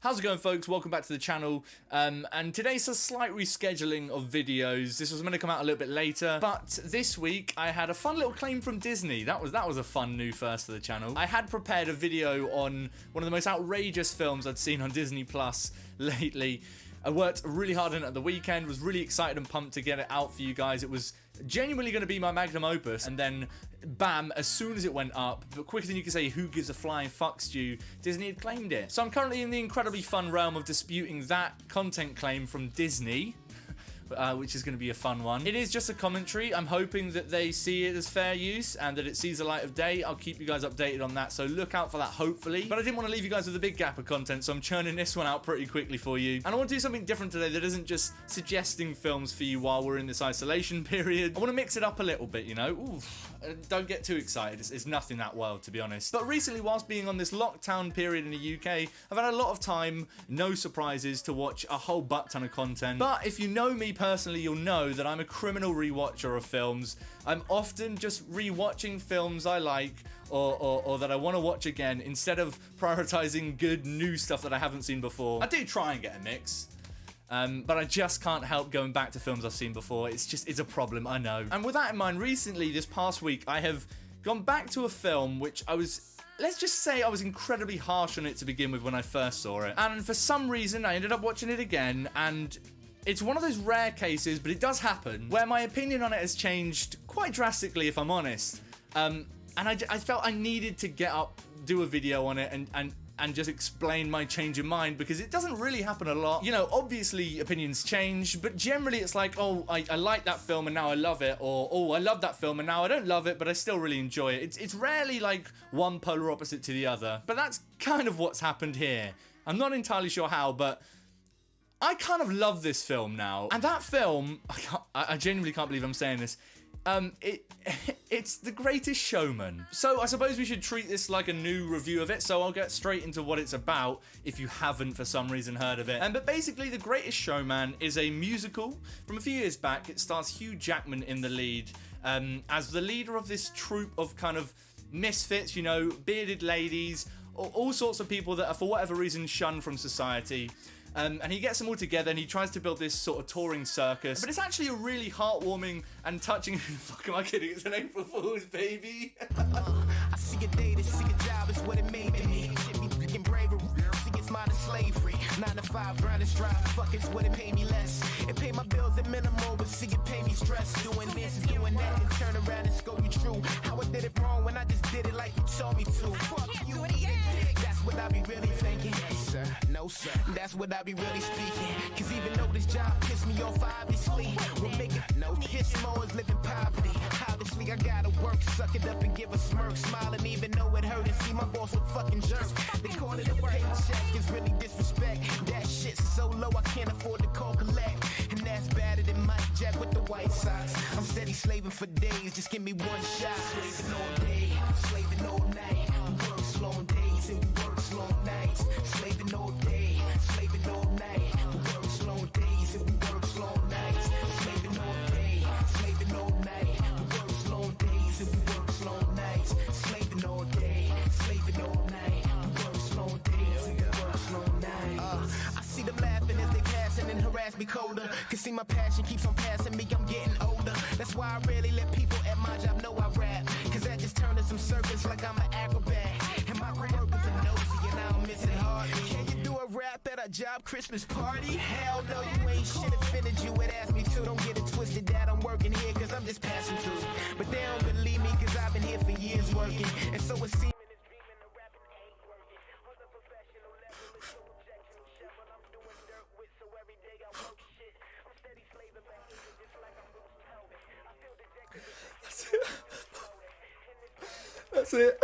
How's it going, folks? Welcome back to the channel, and today's a slight rescheduling of videos. This was meant to come out a little bit later, but this week I had a fun little claim from Disney. That was a fun new first to the channel. I had prepared a video on one of the most outrageous films I'd seen on Disney Plus lately. I worked really hard on it at the weekend, was really excited and pumped to get it out for you guys. It was genuinely going to be my magnum opus, and then bam, as soon as it went up, but quicker than you can say who gives a flying fuck, Stu, Disney had claimed it. So I'm currently in the incredibly fun realm of disputing that content claim from Disney, which is going to be a fun one. It is just a commentary. I'm hoping that they see it as fair use and that it sees the light of day. I'll keep you guys updated on that, so look out for that, hopefully. But I didn't want to leave you guys with a big gap of content, so I'm churning this one out pretty quickly for you. And I want to do something different today that isn't just suggesting films for you while we're in this isolation period. I want to mix it up a little bit, you know? Oof. Don't get too excited. It's nothing that wild, to be honest. But recently, whilst being on this lockdown period in the UK, I've had a lot of time, no surprises, to watch a whole butt ton of content. But if you know me personally, you'll know that I'm a criminal rewatcher of films. I'm often just rewatching films I like or that I want to watch again instead of prioritizing good new stuff that I haven't seen before. I do try and get a mix. But I just can't help going back to films I've seen before. It's a problem, I know. And with that in mind, recently, this past week, I have gone back to a film which let's just say I was incredibly harsh on it to begin with when I first saw it. And for some reason, I ended up watching it again, and it's one of those rare cases, but it does happen, where my opinion on it has changed quite drastically, if I'm honest. And I felt I needed to get up, do a video on it, and just explain my change of mind, because it doesn't really happen a lot. You know, obviously opinions change, but generally it's like, oh, I like that film and now I love it, or oh, I love that film and now I don't love it, but I still really enjoy it. It's rarely like one polar opposite to the other, but that's kind of what's happened here. I'm not entirely sure how, but I kind of love this film now. And that film, I genuinely can't believe I'm saying this, it's The Greatest Showman. So I suppose we should treat this like a new review of it, so I'll get straight into what it's about if you haven't for some reason heard of it. But basically, The Greatest Showman is a musical from a few years back. It stars Hugh Jackman in the lead, as the leader of this troupe of kind of misfits, you know, bearded ladies, all sorts of people that are for whatever reason shunned from society. And he gets them all together and he tries to build this sort of touring circus. But it's actually a really heartwarming and touching... Fuck, am I kidding? It's an April Fool's, baby. I see a day to see a job is what it made me. Shit be freaking bravery. See it's modern slavery. 9 to 5, grind and strive. Fuck, it's what it pay me less. It pay my bills at minimal, but see it pay me stress. Doing this and doing that and turn around and scope you true. How I did it wrong when I just did it like you told me to. Fuck you, eat it. That's what I be really thinking. Sir, no sir. That's what I be really speaking. Cause even though this job pissed me off, obviously we're making no piss more is living poverty. Obviously I gotta work, suck it up and give a smirk, smiling even though it hurt and see my boss a fucking jerk. They call it a paycheck, it's really disrespect. That shit's so low I can't afford to call collect. And that's better than Mike Jack with the White Sox. I'm steady slaving for days, just give me one shot. Slaving all day, slaving all night. We work slow days and we work slow nights. Slaving all day, slaving all night. We work slow days and we work slow nights. Slaving all day, slaving all night. We work slow days and we work slow nights. Slaving all day, slaving all night. We work slow days and we work slow nights. I see them laughing as they passing and harass me colder. Cause see my passion keeps on passing me, I'm getting older. That's why I rarely let people at my job know I rap. Cause that just turned in some circus like I'm an acrobat. And my coworkers are nosy and I don't miss it hardly. Can you do a rap at a job Christmas party? Hell no, you ain't shit offended you would ask me to. Don't get it twisted that I'm working here cause I'm just passing through. But they don't believe me cause I've been here for years working. And so it seems That's it.